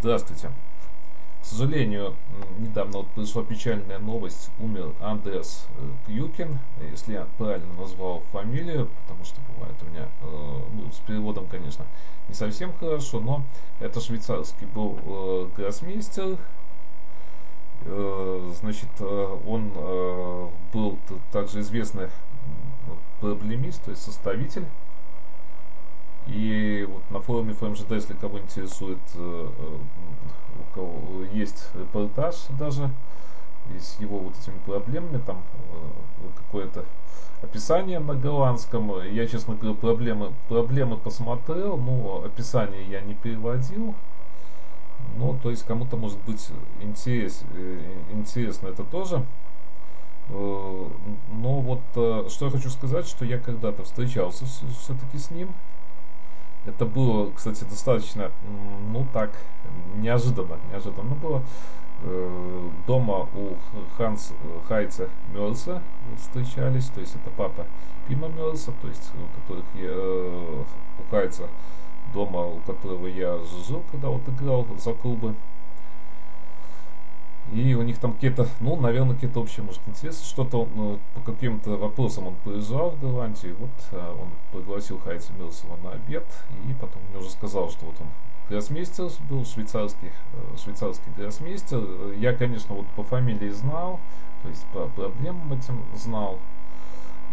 Здравствуйте. К сожалению, недавно вот пришла печальная новость. Умер Андреас Кьюкин, если я правильно назвал фамилию, потому что бывает у меня, с переводом, конечно, не совсем хорошо, но это швейцарский был гроссмейстер. Значит, он был также известный проблемист, то есть составитель. И вот на форуме ФМЖД, если кого интересует, у кого есть репортаж даже с его вот этими проблемами, там какое-то описание на голландском. Я, честно говоря, проблемы посмотрел, но описание я не переводил. Ну, то есть кому-то может быть интересно это тоже. Но вот что я хочу сказать, что я когда-то встречался все-таки с ним. Это было, кстати, достаточно, неожиданно было. Дома у Хайца Мёрса встречались, то есть это папа Пима Мёрса, то есть у Хайца, дома, у которого я жил, когда вот играл за клубы. И у них там какие-то, наверное, какие-то общие, может, интересы. Что-то по каким-то вопросам он приезжал в Голландию. Вот он пригласил Хайца Милсова на обед. И потом мне уже сказал, что вот он гроссмейстер был, швейцарский гроссмейстер. Я, конечно, вот по фамилии знал, то есть по проблемам этим знал.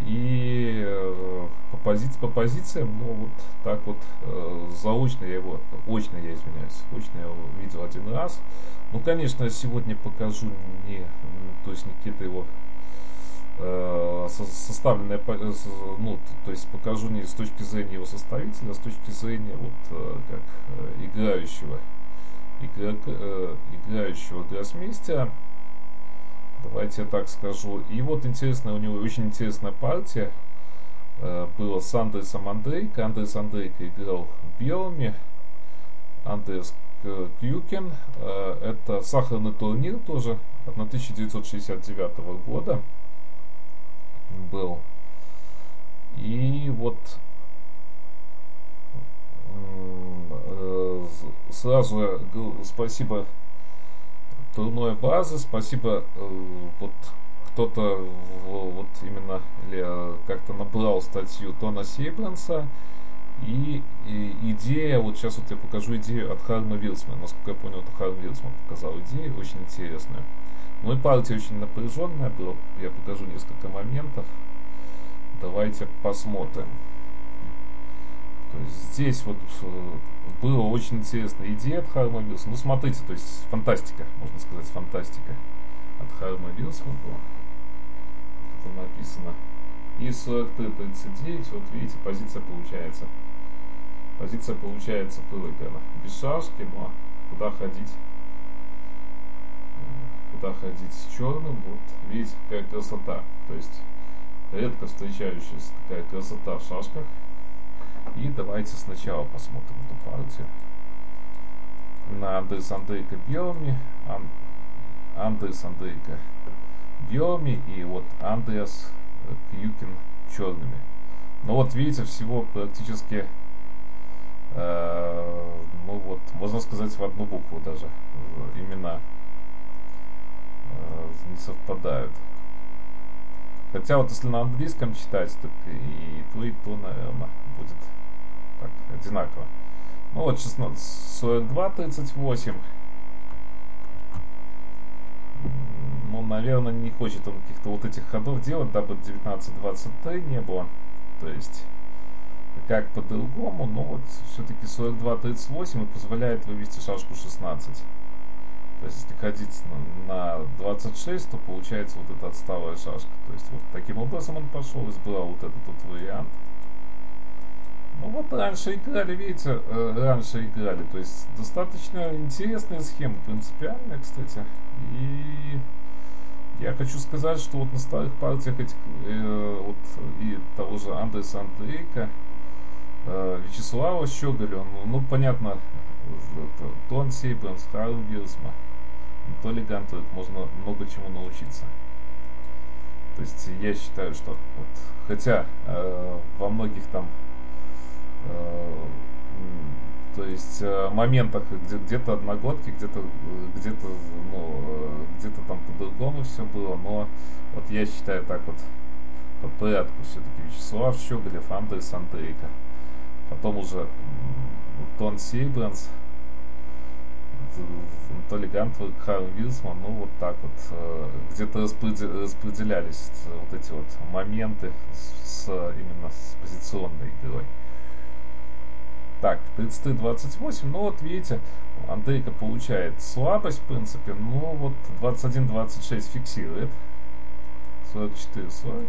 И по позициям, вот так вот очно я его видел один раз. Конечно, я сегодня покажу то есть не какие-то его составленные, то есть покажу не с точки зрения его составителя, а с точки зрения как играющего гроссмейстера. Давайте я так скажу. И вот интересная, у него очень интересная партия была с Андреасом Андрейко. Андреас Андрейко играл белыми. Андреас Кьюкин. Это сахарный турнир тоже 1969 года был. И вот сразу спасибо турной базы, спасибо вот кто-то вот именно или как-то набрал статью Тона Сейбранса. И идея, вот сейчас вот я покажу идею от Харма Вилсмана. Насколько я понял, это Харм Вилсман показал идею, очень интересную. И партия очень напряженная была. Я покажу несколько моментов. Давайте посмотрим. То есть здесь вот была очень интересная идея от Харма Вилсмана. Смотрите, то есть фантастика, можно сказать, фантастика от Харма Вилсмана. Это написано. И 43-39, вот видите, позиция получается выиграна. Без шашки, но куда ходить с черным, вот видите, какая красота. То есть редко встречающаяся такая красота в шашках. И давайте сначала посмотрим эту партию. На Андреас Андрейко белыми, и вот Андреас Кьюкин черными. Но вот видите, всего практически можно сказать, в одну букву даже имена не совпадают. Хотя вот если на английском читать, так и то, наверное, будет так одинаково. Вот 42-38. Наверное, не хочет он каких-то вот этих ходов делать, дабы 19-23 не было. То есть, как по-другому, но вот все-таки 42-38 и позволяет вывести шашку 16. То есть, если ходить на 26, то получается вот эта отсталая шашка. То есть, вот таким образом он пошел, избрал вот этот вот вариант. Вот раньше играли, видите, то есть достаточно интересная схема, принципиальная, кстати. И я хочу сказать, что вот на старых партиях этих, и того же Андреаса Андрейко, Вячеслава Щеголя, понятно, Тон Сейбранс, Харм Вилсман, Анатолий Гантовик, можно много чему научиться. То есть я считаю, что вот, хотя во многих там То есть моментах где-то одногодки, где-то там по-другому все было, но вот я считаю так вот по порядку все-таки Вячеслав Щеголев, Андрес Андрейко, потом уже Тон Сейбранс, Анатолий Гантвер, Харм Вилсман, ну вот так вот где-то распределялись вот эти вот моменты именно с позиционной игрой. Так, 33-28, ну вот видите, Андрейко получает слабость, в принципе, ну вот 21-26 фиксирует, 44-40.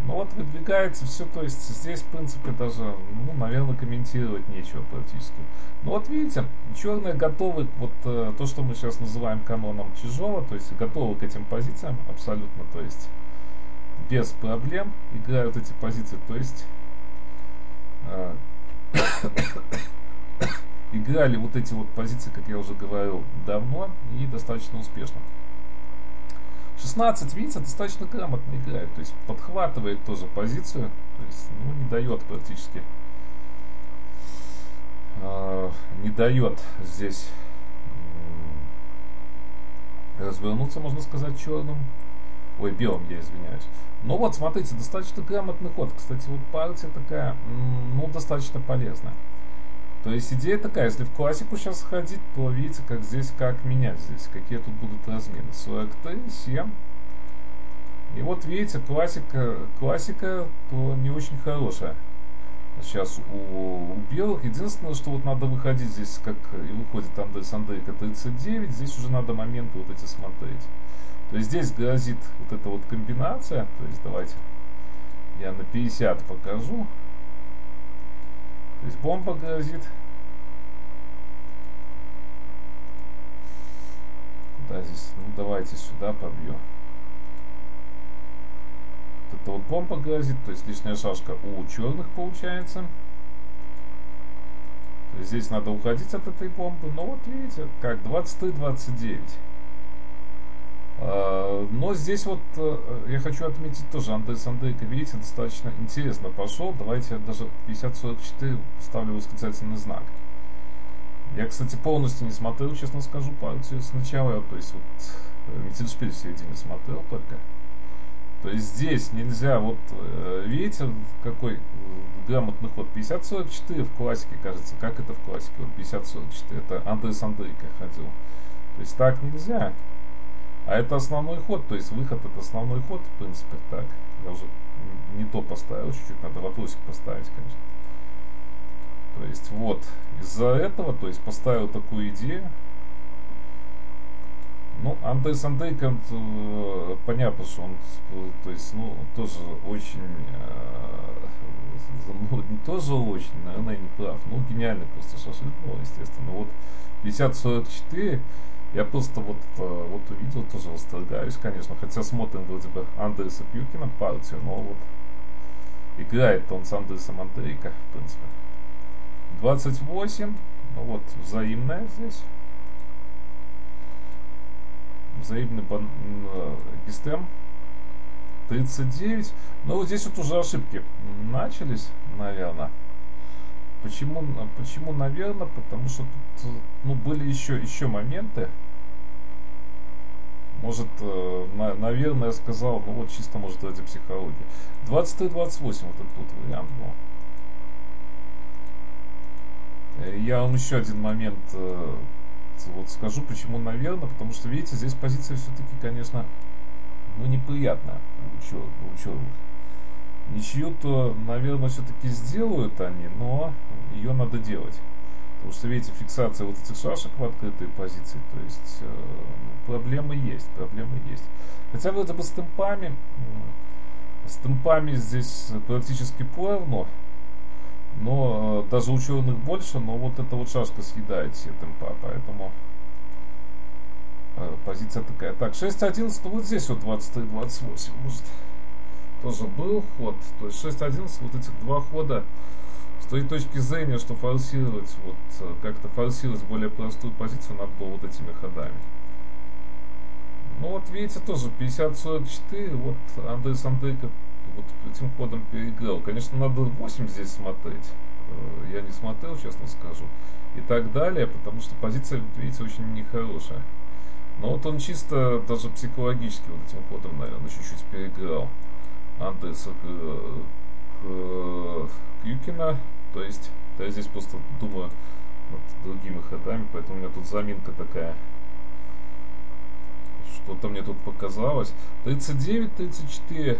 Ну вот выдвигается все, то есть здесь, в принципе, даже, ну, наверное, комментировать нечего практически. Ну вот видите, черные готовы, вот то, что мы сейчас называем каноном тяжело, то есть готовы к этим позициям абсолютно, то есть без проблем играют эти позиции, то есть играли вот эти вот позиции, как я уже говорил, давно и достаточно успешно. 16, видите, достаточно грамотно играет, то есть подхватывает тоже позицию, то есть, ну, не дает практически, не дает здесь развернуться, можно сказать, черным, ой, белым, я извиняюсь. Ну вот, смотрите, достаточно грамотный ход, кстати, вот партия такая, ну, достаточно полезная. То есть идея такая, если в классику сейчас ходить, то видите, как здесь, как менять здесь, какие тут будут размены. 43, 7. И вот видите, классика то не очень хорошая. Сейчас у белых. Единственное, что вот надо выходить здесь, как и выходит Андрес Андрейко 39, здесь уже надо моменты вот эти смотреть. То есть здесь грозит вот эта вот комбинация. То есть давайте я на 50 покажу. То есть бомба грозит. Куда здесь? Ну давайте сюда побью. Вот это вот бомба грозит. То есть лишняя шашка у черных получается. То есть здесь надо уходить от этой бомбы. Но вот видите, как 23-29. Но здесь вот я хочу отметить тоже, Андрес Андрейко, видите, достаточно интересно пошел. Давайте я даже 50-44 ставлю восклицательный знак. Я, кстати, полностью не смотрел, честно скажу, партию сначала. То есть вот Миттельшпиль в середине смотрел только. То есть здесь нельзя, вот видите, какой грамотный ход. 50-44 в классике, кажется. Как это в классике? Вот 50-44, это Андрес Андрейко ходил. То есть так нельзя. А это основной ход, то есть выход это основной ход, в принципе, так. Я уже не то поставил, чуть-чуть надо вопросик поставить, конечно. То есть вот, из-за этого, то есть поставил такую идею. Ну, Андрес Андрейко, понятно, что он, то есть, ну, тоже очень, ну, не тоже очень, наверное, не прав, ну, гениальный просто шашлык был, естественно. Вот 50-44. Я просто вот увидел, тоже восторгаюсь, конечно. Хотя смотрим вроде бы Андреса Пьюкина партию, но вот играет он с Андресом Андрейко, в принципе. 28, ну вот, взаимная здесь. Взаимный гистем. 39. Ну вот здесь вот уже ошибки начались, наверное. Почему, наверное? Потому что тут, ну, были еще моменты. Может, наверное, я сказал, ну вот чисто, может, ради психологии. 23-28 вот этот вот вариант был. Я вам еще один момент вот скажу, почему, наверное. Потому что, видите, здесь позиция все-таки, конечно, ну, неприятная у черных. Ничью-то, наверное, все-таки сделают они, но ее надо делать. Потому что, видите, фиксация вот этих шашек в открытой позиции, то есть проблемы есть. Хотя вроде бы с темпами здесь практически поровну, но даже у черных больше, но вот эта вот шашка съедает все темпа, поэтому позиция такая. Так, 6-11, вот здесь вот 23-28, может... Тоже был ход, то есть 6-11, вот этих два хода с той точки зрения, что форсировать, вот как-то форсировать более простую позицию надо было вот этими ходами. Ну вот видите, тоже 50-44, вот Андрес Андрейко вот этим ходом переиграл. Конечно, надо 8 здесь смотреть, я не смотрел, честно скажу. И так далее, потому что позиция, видите, очень нехорошая. Но вот он чисто даже психологически вот этим ходом, наверное, чуть-чуть переиграл Андерса Кьюкина. То есть, да, я здесь просто думаю над другими ходами, поэтому у меня тут заминка такая. Что-то мне тут показалось. 39-34.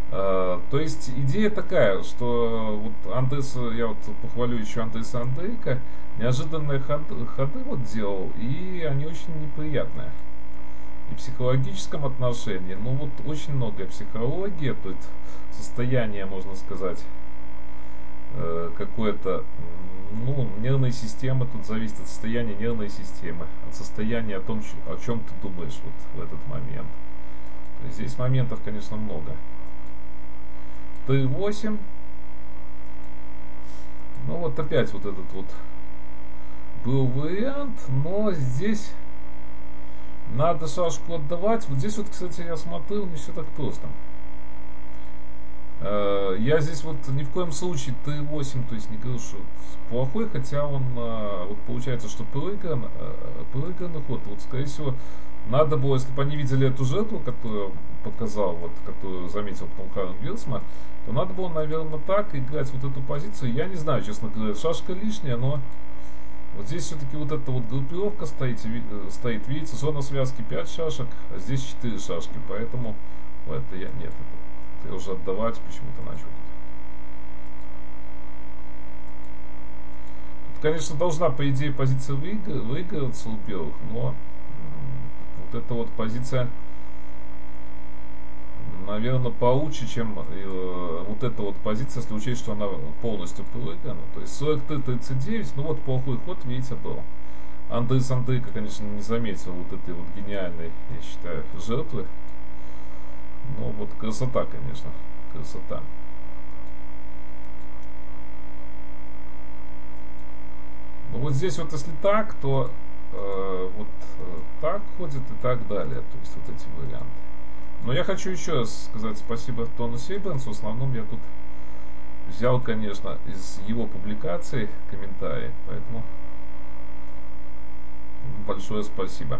То есть идея такая, что вот Андерс, я вот похвалю еще Андерса Андрейка, неожиданные ходы вот делал, и они очень неприятные. И в психологическом отношении, ну вот очень многое психология, то есть состояние, можно сказать, какое-то, ну, нервной системы тут зависит от состояния нервной системы, от состояния о чем ты думаешь вот в этот момент. То есть здесь моментов, конечно, много. Т8. Ну вот опять вот этот вот был вариант, но здесь надо шашку отдавать. Вот здесь вот, кстати, я смотрел, не все так просто. Я здесь вот ни в коем случае Т8, то есть не говорю, что плохой, хотя он, вот получается, что проигранный ход, вот скорее всего, надо было, если бы они видели эту жертву, которую показал, вот, которую заметил потом Харн Вилсма, то надо было, наверное, так играть вот эту позицию. Я не знаю, честно говоря, шашка лишняя, но вот здесь все-таки вот эта вот группировка стоит, видите, зона связки 5 шашек, а здесь 4 шашки, поэтому это я, нет, это уже отдавать почему-то начал. Тут, конечно, должна, по идее, позиция выигрываться у белых, но вот эта вот позиция, наверное, получше, чем вот эта вот позиция, если учесть, что она полностью проиграна. То есть 40-39, ну вот плохой ход, видите, был. Андерс Андрейка, конечно, не заметил вот этой вот гениальной, я считаю, жертвы. Ну вот красота, конечно, красота. Ну вот здесь вот если так, то вот так ходит и так далее. То есть вот эти варианты. Но я хочу еще раз сказать спасибо Тону Сейбрансу. В основном я тут взял, конечно, из его публикаций комментарии. Поэтому большое спасибо.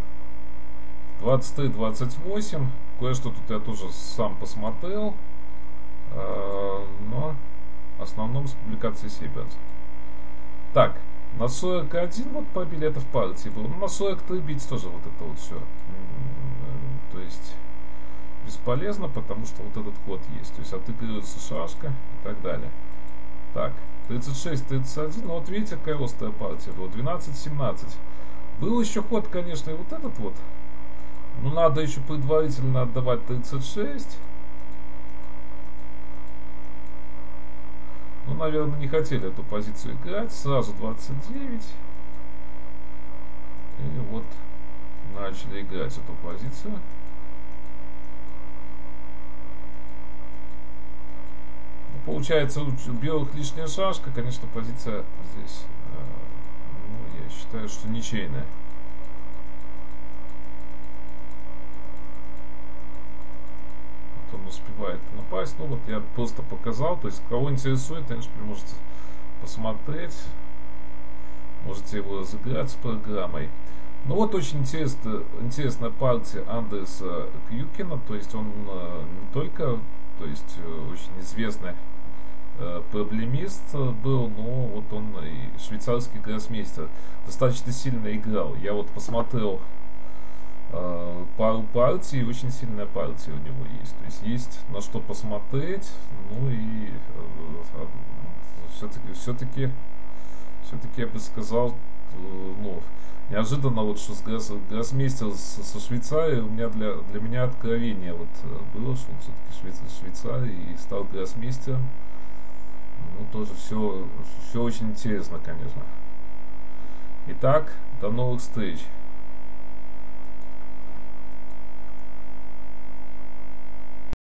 23-28. Кое-что тут я тоже сам посмотрел. Но в основном с публикацией Сейбранса. Так, на 41 вот побили, это в партии было. Ну, на 43 бить тоже вот это вот все. То есть бесполезно, потому что вот этот ход есть. То есть отыгрывается шашка и так далее. Так, 36-31. Ну вот видите, какая острая партия была. 12-17. Был еще ход, конечно, и вот этот вот. Но надо еще предварительно отдавать 36. Ну, наверное, не хотели эту позицию играть. Сразу 29. И вот начали играть эту позицию. Получается, у белых лишняя шашка. Конечно, позиция здесь, ну, я считаю, что ничейная. Вот он успевает напасть. Ну вот я просто показал. То есть, кого интересует, конечно, можете посмотреть. Можете его разыграть с программой. Ну вот очень интересная партия Андерса Кьюкина. То есть он не только, то есть очень известный проблемист был, но вот он и швейцарский гроссмейстер. Достаточно сильно играл. Я вот посмотрел пару партий, очень сильная партия у него есть. То есть есть на что посмотреть. Ну и все-таки я бы сказал, ну, неожиданно вот, что гроссмейстер со Швейцарией у меня для меня откровение вот было, что он все-таки Швейцарий и стал гроссмейстером. Ну, тоже все очень интересно, конечно. Итак, до новых встреч.